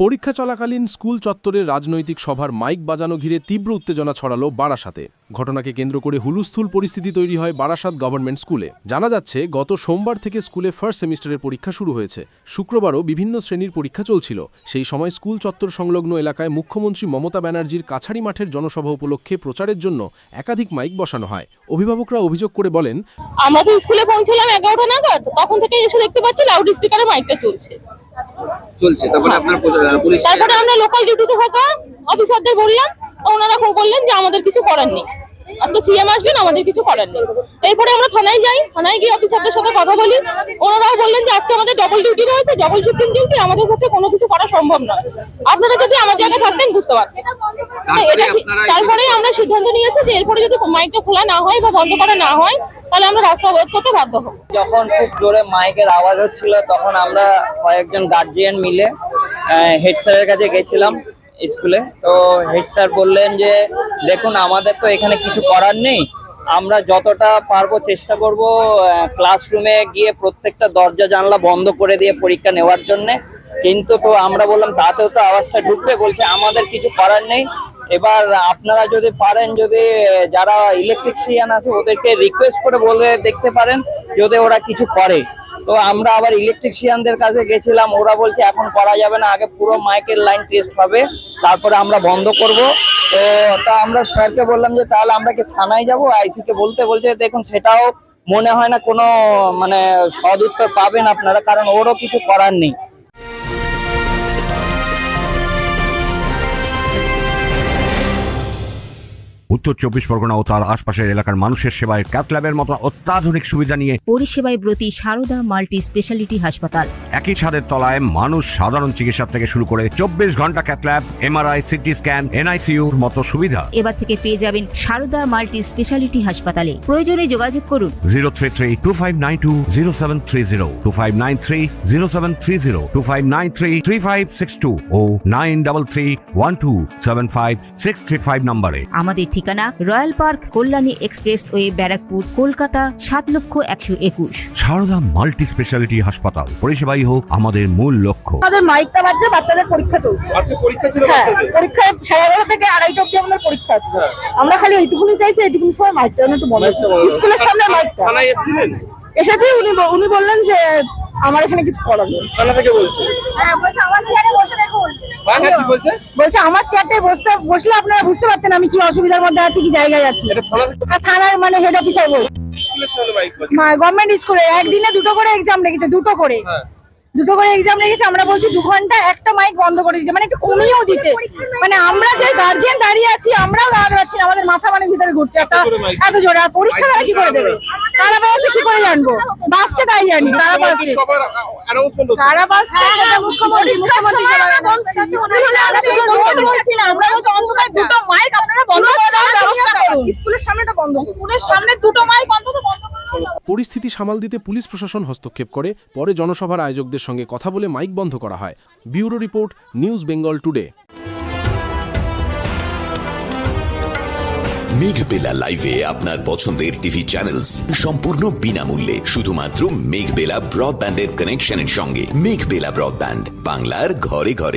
পরীক্ষা চলাকালীন স্কুল চত্বরে রাজনৈতিক সভার মাইক বাজানো ঘিরে তীব্র উত্তেজনা ছড়ালো বারাসাতে। ঘটনাকে কেন্দ্র করে হুলস্থুল পরিস্থিতি তৈরি হয় বারাসাত গভর্নমেন্ট স্কুলে। জানা যাচ্ছে, গত সোমবার থেকে স্কুলে ফার্স্ট সেমিস্টারের পরীক্ষা শুরু হয়েছে। শুক্রবারও বিভিন্ন শ্রেণীর পরীক্ষা চলছিল। সেই সময় স্কুল চত্বর সংলগ্ন এলাকায় মুখ্যমন্ত্রী মমতা ব্যানার্জির কাছারি মাঠের জনসভা উপলক্ষে প্রচারের জন্য একাধিক মাইক বসানো হয়। অভিভাবকরা অভিযোগ করে বলেন, আমরা তো স্কুলে পৌঁছলাম 11টা নাগাদ, তখন থেকে এসে দেখতে পাচ্ছি লাউড স্পিকারে মাইকটা চলছে। তারপরে আমরা লোকাল ডিউটিতে থাকা অফিসারদের বললাম, ওনারা বললেন যে আমাদের কিছু করার নেই, আজকে সিএম আসবেন, আমাদের কিছু করার নেই। এরপরে আমরা থানায় যাই, থানায় গিয়ে অফিসারদের সাথে কথা বলি। ওনারাও বললেন যে আজকে আমাদের ডবল ডিউটি রয়েছে, ডবল শিফটিং ডিউটি, আমাদের পক্ষে কোনো কিছু করা সম্ভব নয়। আপনারা যদি আমার জায়গায় থাকতেন বুঝতে পারতেন। তারপরে আমরা সিদ্ধান্ত নিয়েছি যে এরপরে যদি মাইকটা খোলা না হয় বা বন্ধ করা না হয়, তাহলে আমরা রাস্তা অবরোধ করতে বাধ্য হব। যখন খুব জোরে মাইকের আওয়াজ হচ্ছিল, তখন আমরা কয়েকজন গার্জিয়ান মিলে হেড স্যারের কাছে গেছিলাম স্কুলে। তো হেড স্যার বললেন যে দেখুন, আমাদের তো এখানে কিছু করার নেই, আমরা যতটা পারবো চেষ্টা করব ক্লাসরুমে গিয়ে প্রত্যেকটা দরজা জানলা বন্ধ করে দিয়ে পরীক্ষা নেওয়ার জন্যে। কিন্তু তো আমরা বললাম তাতেও তো আওয়াজটা ঢুকবে, বলছে আমাদের কিছু করার নেই। এবার আপনারা যদি পারেন, যদি যারা ইলেকট্রিশিয়ান আছে ওদেরকে রিকোয়েস্ট করে বলে দেখতে পারেন যদি ওরা কিছু করে। তো আমরা আবার ইলেকট্রিশিয়ানদের কাছে গেছিলাম, ওরা বলছে এখন করা যাবে না, আগে পুরো মাইকের লাইন টেস্ট হবে, তারপরে আমরা বন্ধ করব। তো তা আমরা স্যারকে বললাম যে তাহলে আমরা কি থানায় যাব? আইসি কে বলছে দেখুন, সেটাও মনে হয় না কোনো সদ উত্তর পাবেন আপনারা, কারণ ওরও কিছু করার নেই। উত্তর 24 পরগনা ও তার আশপাশের এলাকার মানুষের সেবায় ক্যাথ ল্যাবের মতো অত্যাধুনিক সুবিধা নিয়ে পরিষেবায় ব্রতী সারদা মাল্টি স্পেশালিটি হাসপাতাল। একই ছাদের তলায় মানুষ সাধারণ চিকিৎসা থেকে শুরু করে 24 ঘন্টা cath lab, MRI, CT scan, এনআইসিইউর মতো সুবিধা এবার থেকে পেয়ে যাবেন সারদা মাল্টি স্পেশালিটি হাসপাতালে। প্রয়োজনে যোগাযোগ করুন 033-2592-0730, 2593-0730, 2593-3562 ও 9331275635 নম্বরে। আমাদের ঠিকানা royal park, Kalyani expressway, Barrackpore, Kolkata 7,01,21। Sarada multi speciality হাসপাতাল, পরিষেবাই হোক আমাদের মূল লক্ষ্য। আমাদের মাইকটা বাজছে, বাচ্চাদের পরীক্ষা চলছে। আচ্ছা, পরীক্ষা ছিল বাচ্চাদের? পরীক্ষা 11:30 থেকে 2:30 অবধি আমাদের পরীক্ষা আছে। আমরা খালি এইটুকুনি চাইছি, এইটুকুনি সময় মাইকটা একটু বন্ধ করুন। স্কুলের সামনে মাইকটা। থানায় এসেছিলেন? এসেছি, উনি বললেন যে আমার এখানে কিছু করার নেই। থানা থেকে বলছে? হ্যাঁ, বলছে আমার চেয়ারে বসে দেখুন। হ্যাঁ, কি বলছে? বলছে আমার চেয়ারটায় বসলে আপনারা বুঝতে পারতেন আমি কি অসুবিধার মধ্যে আছি, কি জায়গায় আছি। এটা থানা? থানার মানে হেড অফিসার বলছে। স্কুলের সামনে মাইক বাজছে? গভর্নমেন্ট স্কুলে একদিনে দুটো করে এক্সাম রেখেছে, দুটো করে এক্সাম রেখেছে। আমরা বলছি 2 ঘন্টা একটা মাইক বন্ধ করে দিতে, মানে একটু কমিয়েও দিতে। মানে আমরা যে গার্জিয়ান দাঁড়িয়ে আছি, আমরাও দাঁড়াতে পারছি না, আমাদের মাথা মানে ভিতরে ঘুরছে এত জোরে। আর পরীক্ষা তারা কি করে দেবে? কারা পাচ্ছে কি করে জানবো? বাসছে তাই জানি কারা পাচ্ছে, সবার অ্যানাউন্সমেন্ট হচ্ছে। কারা পাচ্ছে সেটা মুখ্যমন্ত্রী আমরা তো অন্তত দুটো মাইক আপনারা বন্ধ করে দেওয়ার ব্যবস্থা করুন। স্কুলের সামনেটা বন্ধ, স্কুলের সামনে দুটো মাইক অন্তত বন্ধ করুন। পরিস্থিতি সামাল দিতে পুলিশ প্রশাসন হস্তক্ষেপ করে। পরে জনসভার আয়োজকদের সঙ্গে কথা বলে মাইক বন্ধ করা হয়। Bureau report, news Bengal today. Meghbela লাইভে আপনার পছন্দের টিভি চ্যানেলস সম্পূর্ণ বিনামূল্যে, শুধুমাত্র মেঘবেলা ব্রডব্যান্ডের কানেকশনের সঙ্গে। মেঘবেলা ব্রডব্যান্ড, বাংলার ঘরে ঘরে।